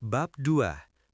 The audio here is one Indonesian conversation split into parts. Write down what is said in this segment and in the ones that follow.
Bab 2.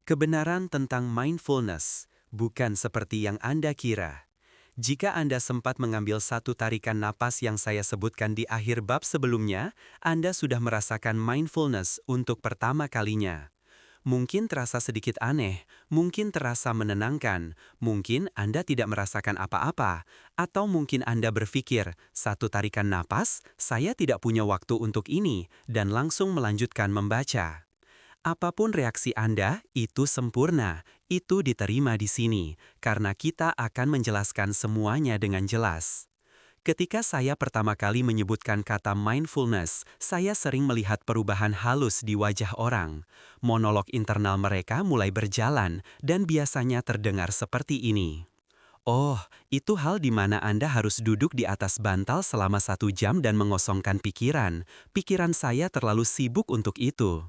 Kebenaran tentang mindfulness, bukan seperti yang Anda kira. Jika Anda sempat mengambil satu tarikan napas yang saya sebutkan di akhir bab sebelumnya, Anda sudah merasakan mindfulness untuk pertama kalinya. Mungkin terasa sedikit aneh, mungkin terasa menenangkan, mungkin Anda tidak merasakan apa-apa, atau mungkin Anda berpikir, satu tarikan napas, saya tidak punya waktu untuk ini, dan langsung melanjutkan membaca. Apapun reaksi Anda, itu sempurna, itu diterima di sini, karena kita akan menjelaskan semuanya dengan jelas. Ketika saya pertama kali menyebutkan kata mindfulness, saya sering melihat perubahan halus di wajah orang. Monolog internal mereka mulai berjalan, dan biasanya terdengar seperti ini. Oh, itu hal di mana Anda harus duduk di atas bantal selama 1 jam dan mengosongkan pikiran. Pikiran saya terlalu sibuk untuk itu.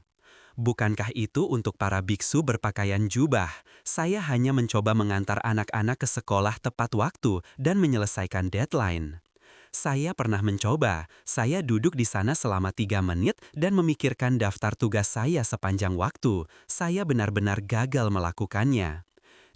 Bukankah itu untuk para biksu berpakaian jubah? Saya hanya mencoba mengantar anak-anak ke sekolah tepat waktu dan menyelesaikan deadline. Saya pernah mencoba, saya duduk di sana selama 3 menit dan memikirkan daftar tugas saya sepanjang waktu. Saya benar-benar gagal melakukannya.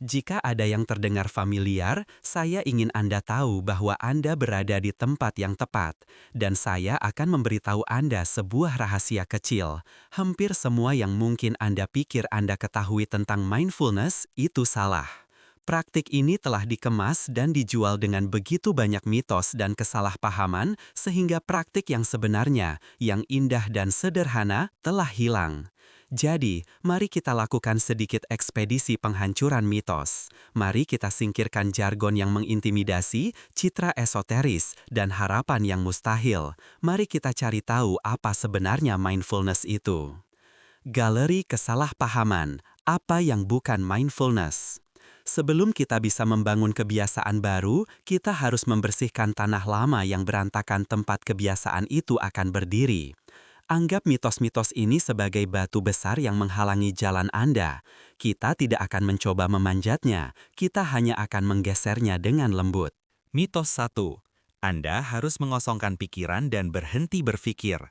Jika ada yang terdengar familiar, saya ingin Anda tahu bahwa Anda berada di tempat yang tepat, dan saya akan memberitahu Anda sebuah rahasia kecil. Hampir semua yang mungkin Anda pikir Anda ketahui tentang mindfulness itu salah. Praktik ini telah dikemas dan dijual dengan begitu banyak mitos dan kesalahpahaman, sehingga praktik yang sebenarnya, yang indah dan sederhana, telah hilang. Jadi, mari kita lakukan sedikit ekspedisi penghancuran mitos. Mari kita singkirkan jargon yang mengintimidasi, citra esoteris, dan harapan yang mustahil. Mari kita cari tahu apa sebenarnya mindfulness itu. Galeri kesalahpahaman, apa yang bukan mindfulness? Sebelum kita bisa membangun kebiasaan baru, kita harus membersihkan tanah lama yang berantakan tempat kebiasaan itu akan berdiri. Anggap mitos-mitos ini sebagai batu besar yang menghalangi jalan Anda. Kita tidak akan mencoba memanjatnya, kita hanya akan menggesernya dengan lembut. Mitos 1. Anda harus mengosongkan pikiran dan berhenti berpikir.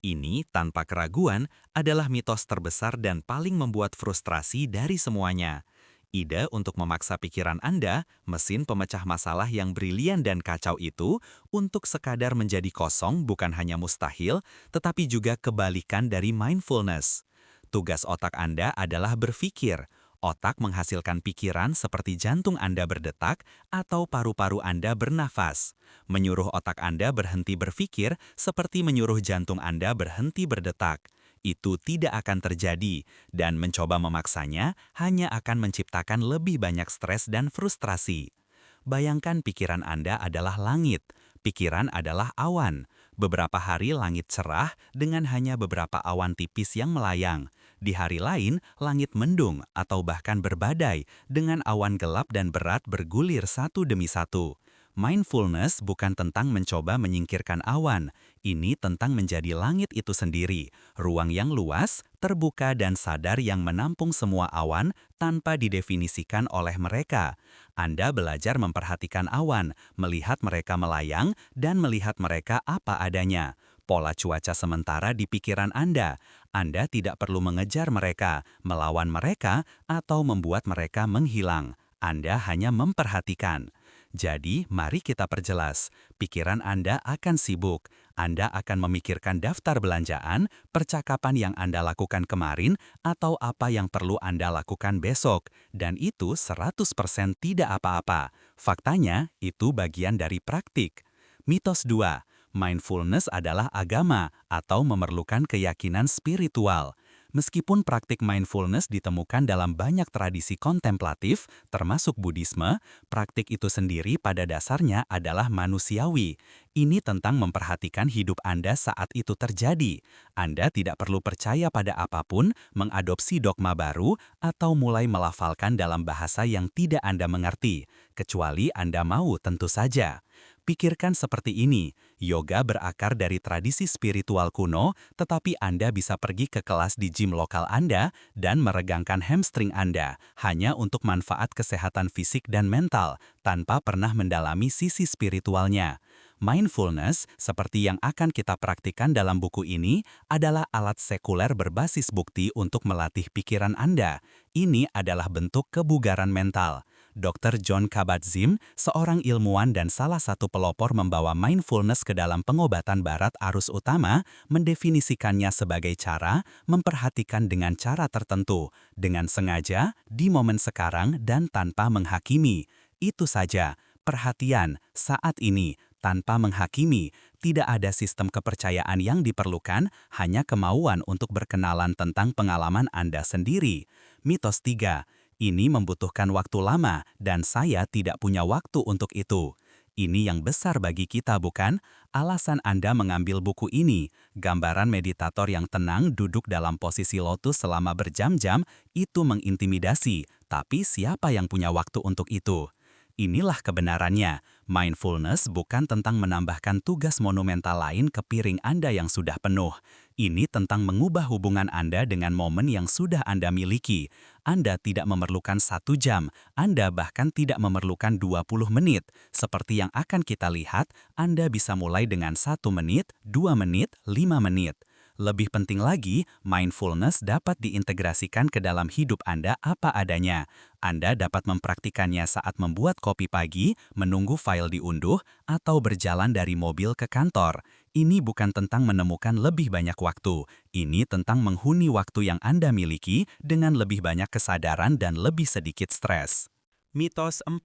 Ini, tanpa keraguan, adalah mitos terbesar dan paling membuat frustrasi dari semuanya. Ide untuk memaksa pikiran Anda, mesin pemecah masalah yang brilian dan kacau itu, untuk sekadar menjadi kosong bukan hanya mustahil, tetapi juga kebalikan dari mindfulness. Tugas otak Anda adalah berpikir. Otak menghasilkan pikiran seperti jantung Anda berdetak atau paru-paru Anda bernafas. Menyuruh otak Anda berhenti berpikir seperti menyuruh jantung Anda berhenti berdetak. Itu tidak akan terjadi, dan mencoba memaksanya hanya akan menciptakan lebih banyak stres dan frustrasi. Bayangkan pikiran Anda adalah langit, pikiran adalah awan. Beberapa hari langit cerah dengan hanya beberapa awan tipis yang melayang. Di hari lain, langit mendung atau bahkan berbadai dengan awan gelap dan berat bergulir satu demi satu. Mindfulness bukan tentang mencoba menyingkirkan awan. Ini tentang menjadi langit itu sendiri, ruang yang luas, terbuka dan sadar yang menampung semua awan tanpa didefinisikan oleh mereka. Anda belajar memperhatikan awan, melihat mereka melayang, dan melihat mereka apa adanya. Pola cuaca sementara di pikiran Anda. Anda tidak perlu mengejar mereka, melawan mereka, atau membuat mereka menghilang. Anda hanya memperhatikan. Jadi, mari kita perjelas. Pikiran Anda akan sibuk. Anda akan memikirkan daftar belanjaan, percakapan yang Anda lakukan kemarin, atau apa yang perlu Anda lakukan besok. Dan itu 100% tidak apa-apa. Faktanya, itu bagian dari praktik. Mitos 2. Mindfulness adalah agama atau memerlukan keyakinan spiritual. Meskipun praktik mindfulness ditemukan dalam banyak tradisi kontemplatif, termasuk Buddhisme, praktik itu sendiri pada dasarnya adalah manusiawi. Ini tentang memperhatikan hidup Anda saat itu terjadi. Anda tidak perlu percaya pada apapun, mengadopsi dogma baru, atau mulai melafalkan dalam bahasa yang tidak Anda mengerti, kecuali Anda mau tentu saja. Pikirkan seperti ini, yoga berakar dari tradisi spiritual kuno, tetapi Anda bisa pergi ke kelas di gym lokal Anda dan meregangkan hamstring Anda hanya untuk manfaat kesehatan fisik dan mental, tanpa pernah mendalami sisi spiritualnya. Mindfulness, seperti yang akan kita praktikkan dalam buku ini, adalah alat sekuler berbasis bukti untuk melatih pikiran Anda. Ini adalah bentuk kebugaran mental. Dr. John Kabat-Zinn, seorang ilmuwan dan salah satu pelopor membawa mindfulness ke dalam pengobatan barat arus utama, mendefinisikannya sebagai cara memperhatikan dengan cara tertentu, dengan sengaja, di momen sekarang dan tanpa menghakimi. Itu saja, perhatian, saat ini, tanpa menghakimi, tidak ada sistem kepercayaan yang diperlukan, hanya kemauan untuk berkenalan tentang pengalaman Anda sendiri. Mitos 3. Ini membutuhkan waktu lama, dan saya tidak punya waktu untuk itu. Ini yang besar bagi kita, bukan? Alasan Anda mengambil buku ini, gambaran meditator yang tenang duduk dalam posisi lotus selama berjam-jam, itu mengintimidasi, tapi siapa yang punya waktu untuk itu? Inilah kebenarannya. Mindfulness bukan tentang menambahkan tugas monumental lain ke piring Anda yang sudah penuh. Ini tentang mengubah hubungan Anda dengan momen yang sudah Anda miliki. Anda tidak memerlukan 1 jam, Anda bahkan tidak memerlukan 20 menit. Seperti yang akan kita lihat, Anda bisa mulai dengan 1 menit, 2 menit, 5 menit. Lebih penting lagi, mindfulness dapat diintegrasikan ke dalam hidup Anda apa adanya. Anda dapat mempraktikannya saat membuat kopi pagi, menunggu file diunduh, atau berjalan dari mobil ke kantor. Ini bukan tentang menemukan lebih banyak waktu. Ini tentang menghuni waktu yang Anda miliki dengan lebih banyak kesadaran dan lebih sedikit stres. Mitos 4.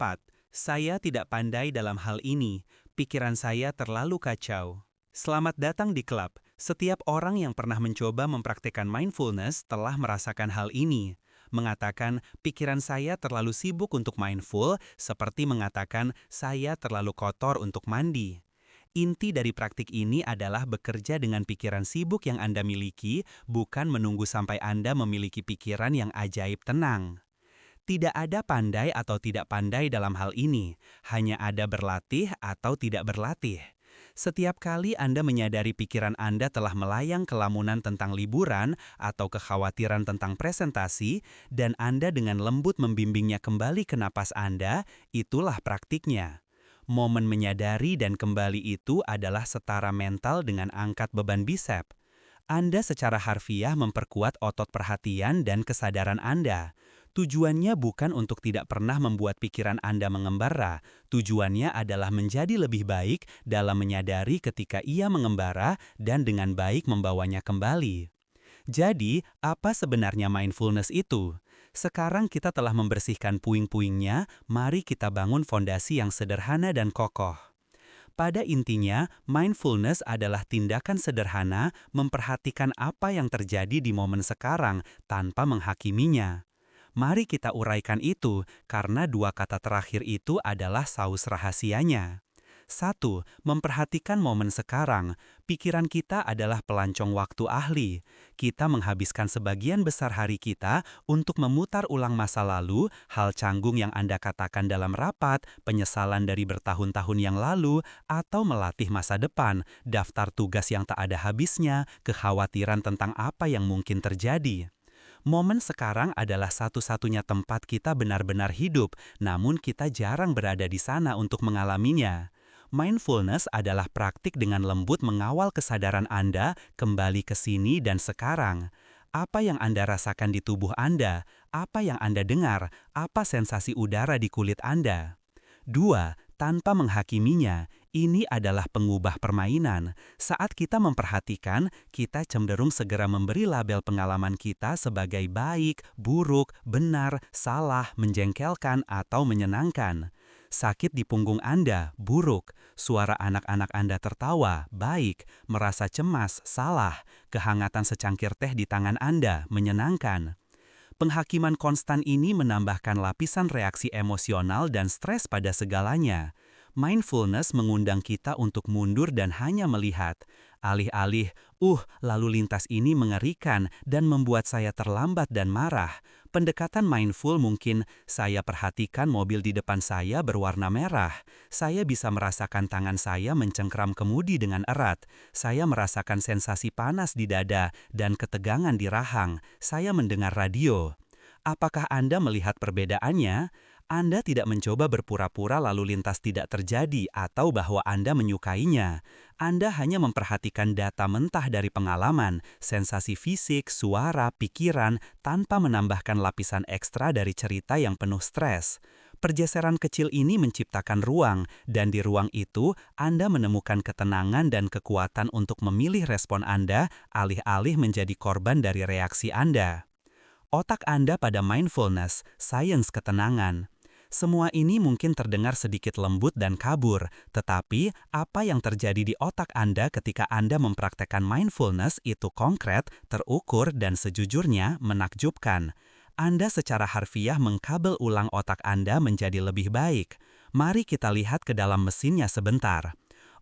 Saya tidak pandai dalam hal ini. Pikiran saya terlalu kacau. Selamat datang di klub. Setiap orang yang pernah mencoba mempraktikkan mindfulness telah merasakan hal ini. Mengatakan, pikiran saya terlalu sibuk untuk mindful, seperti mengatakan, saya terlalu kotor untuk mandi. Inti dari praktik ini adalah bekerja dengan pikiran sibuk yang Anda miliki, bukan menunggu sampai Anda memiliki pikiran yang ajaib tenang. Tidak ada pandai atau tidak pandai dalam hal ini, hanya ada berlatih atau tidak berlatih. Setiap kali Anda menyadari pikiran Anda telah melayang ke lamunan tentang liburan atau kekhawatiran tentang presentasi, dan Anda dengan lembut membimbingnya kembali ke napas Anda, itulah praktiknya. Momen menyadari dan kembali itu adalah setara mental dengan angkat beban bisep. Anda secara harfiah memperkuat otot perhatian dan kesadaran Anda. Tujuannya bukan untuk tidak pernah membuat pikiran Anda mengembara. Tujuannya adalah menjadi lebih baik dalam menyadari ketika ia mengembara dan dengan baik membawanya kembali. Jadi, apa sebenarnya mindfulness itu? Sekarang kita telah membersihkan puing-puingnya, mari kita bangun fondasi yang sederhana dan kokoh. Pada intinya, mindfulness adalah tindakan sederhana memperhatikan apa yang terjadi di momen sekarang tanpa menghakiminya. Mari kita uraikan itu, karena 2 kata terakhir itu adalah saus rahasianya. 1. Memperhatikan momen sekarang. Pikiran kita adalah pelancong waktu ahli. Kita menghabiskan sebagian besar hari kita untuk memutar ulang masa lalu, hal canggung yang Anda katakan dalam rapat, penyesalan dari bertahun-tahun yang lalu, atau melatih masa depan, daftar tugas yang tak ada habisnya, kekhawatiran tentang apa yang mungkin terjadi. Momen sekarang adalah satu-satunya tempat kita benar-benar hidup, namun kita jarang berada di sana untuk mengalaminya. Mindfulness adalah praktik dengan lembut mengawal kesadaran Anda kembali ke sini dan sekarang. Apa yang Anda rasakan di tubuh Anda? Apa yang Anda dengar? Apa sensasi udara di kulit Anda? 2. Tanpa menghakiminya, ini adalah pengubah permainan. Saat kita memperhatikan, kita cenderung segera memberi label pengalaman kita sebagai baik, buruk, benar, salah, menjengkelkan, atau menyenangkan. Sakit di punggung Anda, buruk. Suara anak-anak Anda tertawa, baik. Merasa cemas, salah. Kehangatan secangkir teh di tangan Anda, menyenangkan. Penghakiman konstan ini menambahkan lapisan reaksi emosional dan stres pada segalanya. Mindfulness mengundang kita untuk mundur dan hanya melihat. Alih-alih, lalu lintas ini mengerikan dan membuat saya terlambat dan marah. Pendekatan mindful mungkin, saya perhatikan mobil di depan saya berwarna merah. Saya bisa merasakan tangan saya mencengkram kemudi dengan erat. Saya merasakan sensasi panas di dada dan ketegangan di rahang. Saya mendengar radio. Apakah Anda melihat perbedaannya? Anda tidak mencoba berpura-pura lalu lintas tidak terjadi atau bahwa Anda menyukainya. Anda hanya memperhatikan data mentah dari pengalaman, sensasi fisik, suara, pikiran, tanpa menambahkan lapisan ekstra dari cerita yang penuh stres. Pergeseran kecil ini menciptakan ruang, dan di ruang itu Anda menemukan ketenangan dan kekuatan untuk memilih respon Anda, alih-alih menjadi korban dari reaksi Anda. Otak Anda pada mindfulness, sains ketenangan. Semua ini mungkin terdengar sedikit lembut dan kabur, tetapi apa yang terjadi di otak Anda ketika Anda mempraktekkan mindfulness itu konkret, terukur, dan sejujurnya menakjubkan. Anda secara harfiah mengkabel ulang otak Anda menjadi lebih baik. Mari kita lihat ke dalam mesinnya sebentar.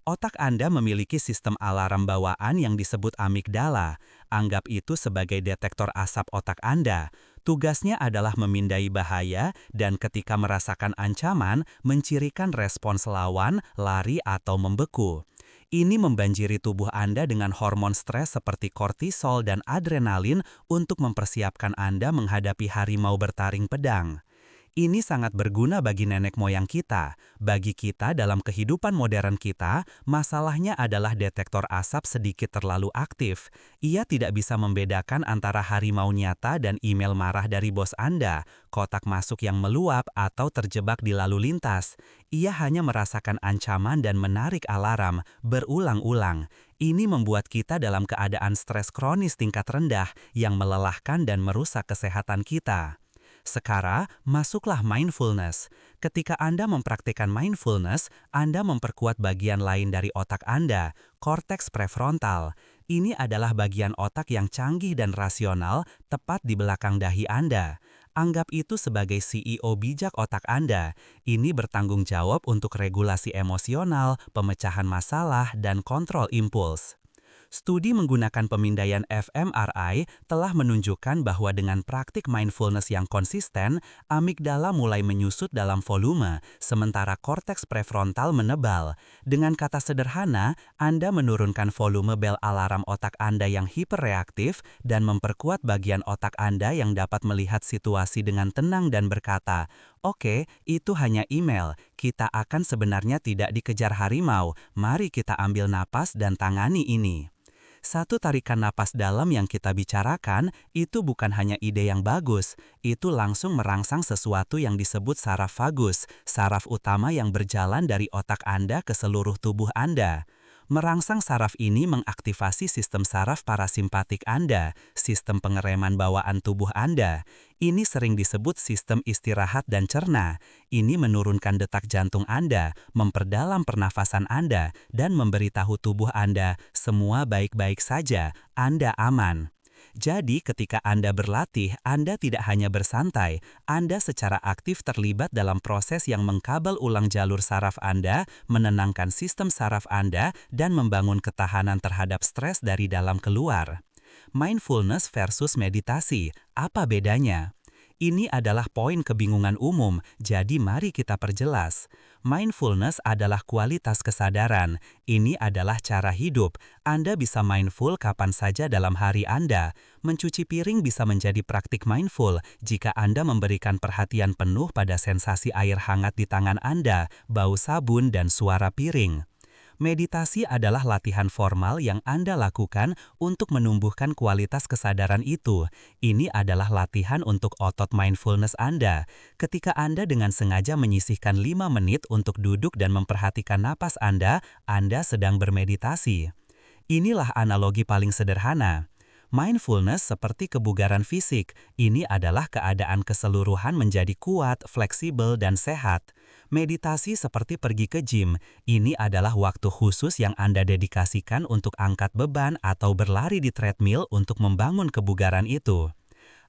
Otak Anda memiliki sistem alarm bawaan yang disebut amigdala. Anggap itu sebagai detektor asap otak Anda. Tugasnya adalah memindai bahaya dan ketika merasakan ancaman, mencirikan respons lawan, lari, atau membeku. Ini membanjiri tubuh Anda dengan hormon stres seperti kortisol dan adrenalin untuk mempersiapkan Anda menghadapi harimau bertaring pedang. Ini sangat berguna bagi nenek moyang kita. Bagi kita dalam kehidupan modern kita, masalahnya adalah detektor asap sedikit terlalu aktif. Ia tidak bisa membedakan antara harimau nyata dan email marah dari bos Anda, kotak masuk yang meluap, atau terjebak di lalu lintas. Ia hanya merasakan ancaman dan menarik alarm berulang-ulang. Ini membuat kita dalam keadaan stres kronis tingkat rendah yang melelahkan dan merusak kesehatan kita. Sekarang, masuklah mindfulness. Ketika Anda mempraktikkan mindfulness, Anda memperkuat bagian lain dari otak Anda, korteks prefrontal. Ini adalah bagian otak yang canggih dan rasional, tepat di belakang dahi Anda. Anggap itu sebagai CEO bijak otak Anda. Ini bertanggung jawab untuk regulasi emosional, pemecahan masalah, dan kontrol impuls. Studi menggunakan pemindaian fMRI telah menunjukkan bahwa dengan praktik mindfulness yang konsisten, amigdala mulai menyusut dalam volume, sementara korteks prefrontal menebal. Dengan kata sederhana, Anda menurunkan volume bel alarm otak Anda yang hiperreaktif dan memperkuat bagian otak Anda yang dapat melihat situasi dengan tenang dan berkata, "Oke, itu hanya email. Kita akan sebenarnya tidak dikejar harimau. Mari kita ambil napas dan tangani ini." Satu tarikan napas dalam yang kita bicarakan itu bukan hanya ide yang bagus, itu langsung merangsang sesuatu yang disebut saraf vagus, saraf utama yang berjalan dari otak Anda ke seluruh tubuh Anda. Merangsang saraf ini mengaktifasi sistem saraf parasimpatik Anda, sistem pengereman bawaan tubuh Anda. Ini sering disebut sistem istirahat dan cerna. Ini menurunkan detak jantung Anda, memperdalam pernafasan Anda, dan memberitahu tubuh Anda, semua baik-baik saja, Anda aman. Jadi ketika Anda berlatih, Anda tidak hanya bersantai, Anda secara aktif terlibat dalam proses yang mengkabel ulang jalur saraf Anda, menenangkan sistem saraf Anda, dan membangun ketahanan terhadap stres dari dalam keluar. Mindfulness versus meditasi, apa bedanya? Ini adalah poin kebingungan umum, jadi mari kita perjelas. Mindfulness adalah kualitas kesadaran. Ini adalah cara hidup. Anda bisa mindful kapan saja dalam hari Anda. Mencuci piring bisa menjadi praktik mindful jika Anda memberikan perhatian penuh pada sensasi air hangat di tangan Anda, bau sabun, dan suara piring. Meditasi adalah latihan formal yang Anda lakukan untuk menumbuhkan kualitas kesadaran itu. Ini adalah latihan untuk otot mindfulness Anda. Ketika Anda dengan sengaja menyisihkan 5 menit untuk duduk dan memperhatikan napas Anda sedang bermeditasi. Inilah analogi paling sederhana. Mindfulness seperti kebugaran fisik. Ini adalah keadaan keseluruhan menjadi kuat, fleksibel, dan sehat. Meditasi seperti pergi ke gym. Ini adalah waktu khusus yang Anda dedikasikan untuk angkat beban atau berlari di treadmill untuk membangun kebugaran itu.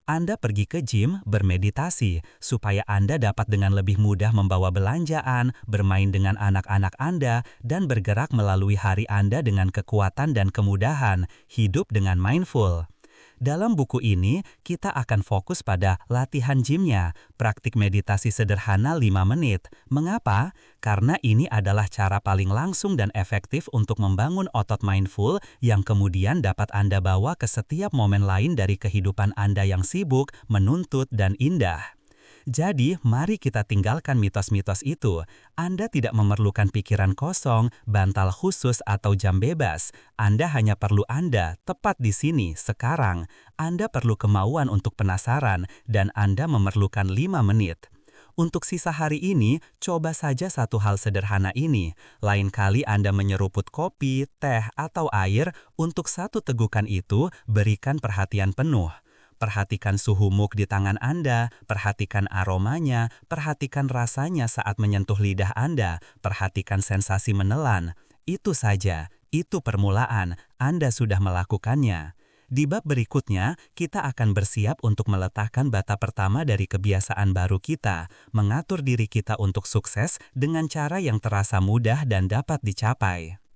Anda pergi ke gym bermeditasi supaya Anda dapat dengan lebih mudah membawa belanjaan, bermain dengan anak-anak Anda, dan bergerak melalui hari Anda dengan kekuatan dan kemudahan, hidup dengan mindful. Dalam buku ini, kita akan fokus pada latihan gymnya, praktik meditasi sederhana 5 menit. Mengapa? Karena ini adalah cara paling langsung dan efektif untuk membangun otot mindful yang kemudian dapat Anda bawa ke setiap momen lain dari kehidupan Anda yang sibuk, menuntut, dan indah. Jadi, mari kita tinggalkan mitos-mitos itu. Anda tidak memerlukan pikiran kosong, bantal khusus, atau jam bebas. Anda hanya perlu Anda, tepat di sini, sekarang. Anda perlu kemauan untuk penasaran, dan Anda memerlukan 5 menit. Untuk sisa hari ini, coba saja satu hal sederhana ini. Lain kali Anda menyeruput kopi, teh, atau air, untuk satu tegukan itu, berikan perhatian penuh. Perhatikan suhu muk di tangan Anda, perhatikan aromanya, perhatikan rasanya saat menyentuh lidah Anda, perhatikan sensasi menelan. Itu saja, itu permulaan, Anda sudah melakukannya. Di bab berikutnya, kita akan bersiap untuk meletakkan bata pertama dari kebiasaan baru kita, mengatur diri kita untuk sukses dengan cara yang terasa mudah dan dapat dicapai.